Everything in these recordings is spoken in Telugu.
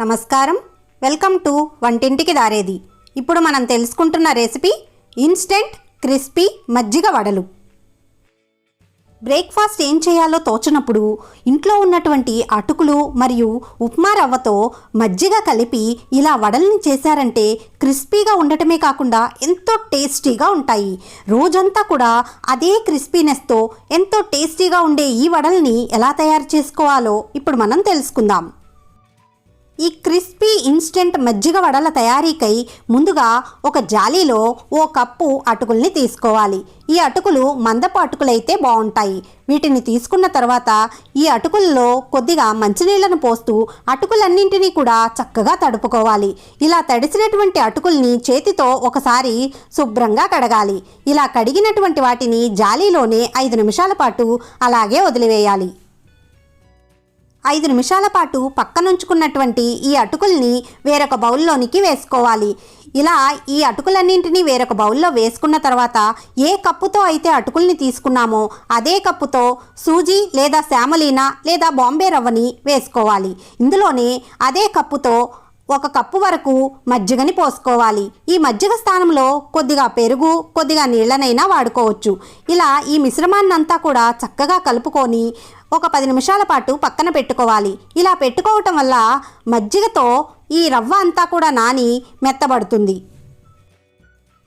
నమస్కారం, వెల్కమ్ టు వంటింటికి దారేది. ఇప్పుడు మనం తెలుసుకుంటున్న రెసిపీ ఇన్స్టెంట్ క్రిస్పీ మజ్జిగ వడలు. బ్రేక్ఫాస్ట్ ఏం చేయాలో తోచనప్పుడు ఇంట్లో ఉన్నటువంటి అటుకులు మరియు ఉప్మా రవ్వతో మజ్జిగ కలిపి ఇలా వడల్ని చేశారంటే క్రిస్పీగా ఉండటమే కాకుండా ఎంతో టేస్టీగా ఉంటాయి. రోజంతా కూడా అదే క్రిస్పీనెస్తో ఎంతో టేస్టీగా ఉండే ఈ వడల్ని ఎలా తయారు చేసుకోవాలో ఇప్పుడు మనం తెలుసుకుందాం. ఈ క్రిస్పీ ఇన్స్టెంట్ మజ్జిగ వడల తయారీకై ముందుగా ఒక జాలీలో ఓ కప్పు అటుకుల్ని తీసుకోవాలి. ఈ అటుకులు మందపు అటుకులైతే బాగుంటాయి. వీటిని తీసుకున్న తర్వాత ఈ అటుకుల్లో కొద్దిగా మంచినీళ్లను పోస్తూ అటుకులన్నింటినీ కూడా చక్కగా తడుపుకోవాలి. ఇలా తడిసినటువంటి అటుకుల్ని చేతితో ఒకసారి శుభ్రంగా కడగాలి. ఇలా కడిగినటువంటి వాటిని జాలీలోనే 5 నిమిషాల పాటు అలాగే వదిలివేయాలి. 5 నిమిషాల పాటు పక్కనుంచుకున్నటువంటి ఈ అటుకుల్ని వేరొక బౌల్లోనికి వేసుకోవాలి. ఇలా ఈ అటుకులన్నింటినీ వేరొక బౌల్లో వేసుకున్న తర్వాత ఏ కప్పుతో అయితే అటుకుల్ని తీసుకున్నామో అదే కప్పుతో సూజీ లేదా శామలీనా లేదా బాంబే రవ్వని వేసుకోవాలి. ఇందులోనే అదే కప్పుతో 1 కప్పు వరకు మజ్జిగని పోసుకోవాలి. ఈ మజ్జిగ స్థానంలో కొద్దిగా పెరుగు, కొద్దిగా నీళ్ళనైనా వాడుకోవచ్చు. ఇలా ఈ మిశ్రమాన్నంతా కూడా చక్కగా కలుపుకొని ఒక 10 నిమిషాల పాటు పక్కన పెట్టుకోవాలి. ఇలా పెట్టుకోవటం వల్ల మజ్జిగతో ఈ రవ్వ అంతా కూడా నాని మెత్తబడుతుంది.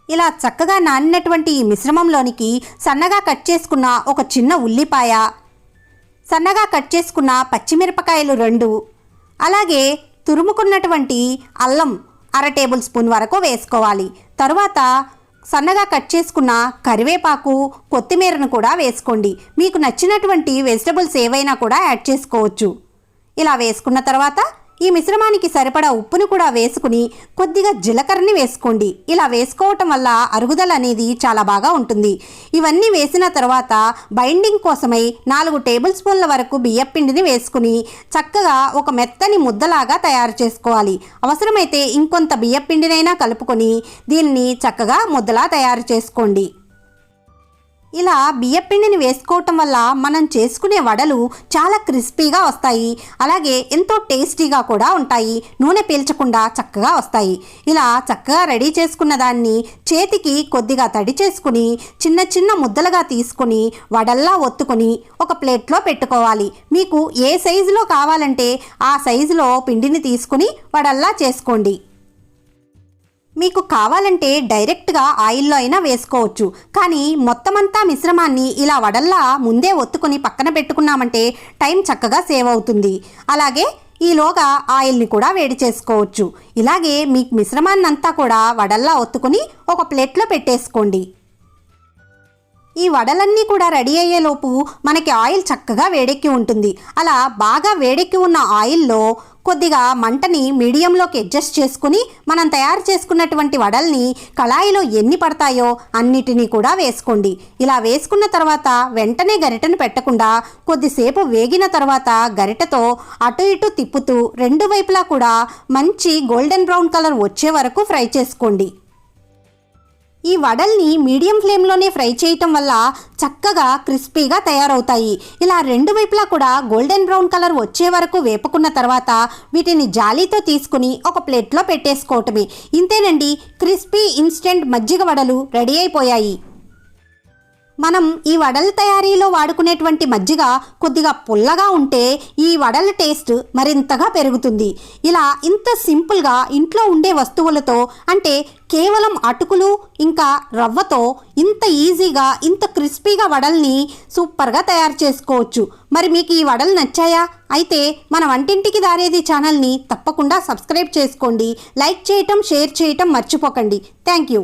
ఇలా చక్కగా నానినటువంటి ఈ మిశ్రమంలోనికి సన్నగా కట్ చేసుకున్న ఒక చిన్న ఉల్లిపాయ, సన్నగా కట్ చేసుకున్న పచ్చిమిరపకాయలు 2, అలాగే తురుముకున్నటువంటి అల్లం 1/2 టేబుల్ స్పూన్ వరకు వేసుకోవాలి. తరువాత సన్నగా కట్ చేసుకున్న కరివేపాకు, కొత్తిమీరను కూడా వేసుకోండి. మీకు నచ్చినటువంటి వెజిటబుల్స్ ఏవైనా కూడా యాడ్ చేసుకోవచ్చు. ఇలా వేసుకున్న తర్వాత ఈ మిశ్రమానికి సరిపడా ఉప్పును కూడా వేసుకుని కొద్దిగా జీలకర్రని వేసుకోండి. ఇలా వేసుకోవటం వల్ల అరుగుదల అనేది చాలా బాగా ఉంటుంది. ఇవన్నీ వేసిన తర్వాత బైండింగ్ కోసమై 4 టేబుల్ స్పూన్ల వరకు బియ్యపిండిని వేసుకుని చక్కగా ఒక మెత్తని ముద్దలాగా తయారు చేసుకోవాలి. అవసరమైతే ఇంకొంత బియ్యపిండినైనా కలుపుకొని దీన్ని చక్కగా ముద్దలా తయారు చేసుకోండి. ఇలా బియ్యపిండిని వేసుకోవటం వల్ల మనం చేసుకునే వడలు చాలా క్రిస్పీగా వస్తాయి. అలాగే ఎంతో టేస్టీగా కూడా ఉంటాయి. నూనె పీల్చకుండా చక్కగా వస్తాయి. ఇలా చక్కగా రెడీ చేసుకున్న దాన్ని చేతికి కొద్దిగా తడి చేసుకుని చిన్న చిన్న ముద్దలుగా తీసుకుని వడల్లా ఒత్తుకొని ఒక ప్లేట్లో పెట్టుకోవాలి. మీకు ఏ సైజులో కావాలంటే ఆ సైజులో పిండిని తీసుకుని వడల్లా చేసుకోండి. మీకు కావాలంటే డైరెక్ట్గా ఆయిల్లో అయినా వేసుకోవచ్చు. కానీ మొత్తమంతా మిశ్రమాన్ని ఇలా వడల్లా ముందే ఒత్తుకొని పక్కన పెట్టుకున్నామంటే టైం చక్కగా సేవ్ అవుతుంది. అలాగే ఈలోగా ఆయిల్ని కూడా వేడి చేసుకోవచ్చు. ఇలాగే మీకు మిశ్రమాన్నంతా కూడా వడల్లా ఒత్తుకొని ఒక ప్లేట్లో పెట్టేసుకోండి. ఈ వడలన్నీ కూడా రెడీ అయ్యేలోపు మనకి ఆయిల్ చక్కగా వేడెక్కి ఉంటుంది. అలా బాగా వేడెక్కి ఉన్న ఆయిల్లో కొద్దిగా మంటని మీడియంలోకి అడ్జస్ట్ చేసుకుని మనం తయారు చేసుకున్నటువంటి వడల్ని కళాయిలో ఎన్ని పడతాయో అన్నిటినీ కూడా వేసుకోండి. ఇలా వేసుకున్న తర్వాత వెంటనే గరిటెను పెట్టకుండా కొద్దిసేపు వేగిన తర్వాత గరిటెతో అటు ఇటు తిప్పుతూ 2 వైపులా కూడా మంచి గోల్డెన్ బ్రౌన్ కలర్ వచ్చే వరకు ఫ్రై చేసుకోండి. ఈ వడల్ని మీడియం ఫ్లేమ్లోనే ఫ్రై చేయటం వల్ల చక్కగా క్రిస్పీగా తయారవుతాయి. ఇలా 2 వైపులా కూడా గోల్డెన్ బ్రౌన్ కలర్ వచ్చే వరకు వేపుకున్న తర్వాత వీటిని జాలీతో తీసుకుని ఒక ప్లేట్లో పెట్టేసుకోవటమే. ఇంతేనండి, క్రిస్పీ ఇన్స్టెంట్ మజ్జిగ వడలు రెడీ అయిపోయాయి. మనం ఈ వడల తయారీలో వాడుకునేటువంటి మజ్జిగ కొద్దిగా పుల్లగా ఉంటే ఈ వడల టేస్ట్ మరింతగా పెరుగుతుంది. ఇలా ఇంత సింపుల్గా ఇంట్లో ఉండే వస్తువులతో, అంటే కేవలం అటుకులు ఇంకా రవ్వతో ఇంత ఈజీగా ఇంత క్రిస్పీగా వడల్ని సూపర్గా తయారు చేసుకోవచ్చు. మరి మీకు ఈ వడలు నచ్చాయా? అయితే మన వంటింటికి దారేది ఛానల్ని తప్పకుండా సబ్స్క్రైబ్ చేసుకోండి. లైక్ చేయటం, షేర్ చేయటం మర్చిపోకండి. Thank you.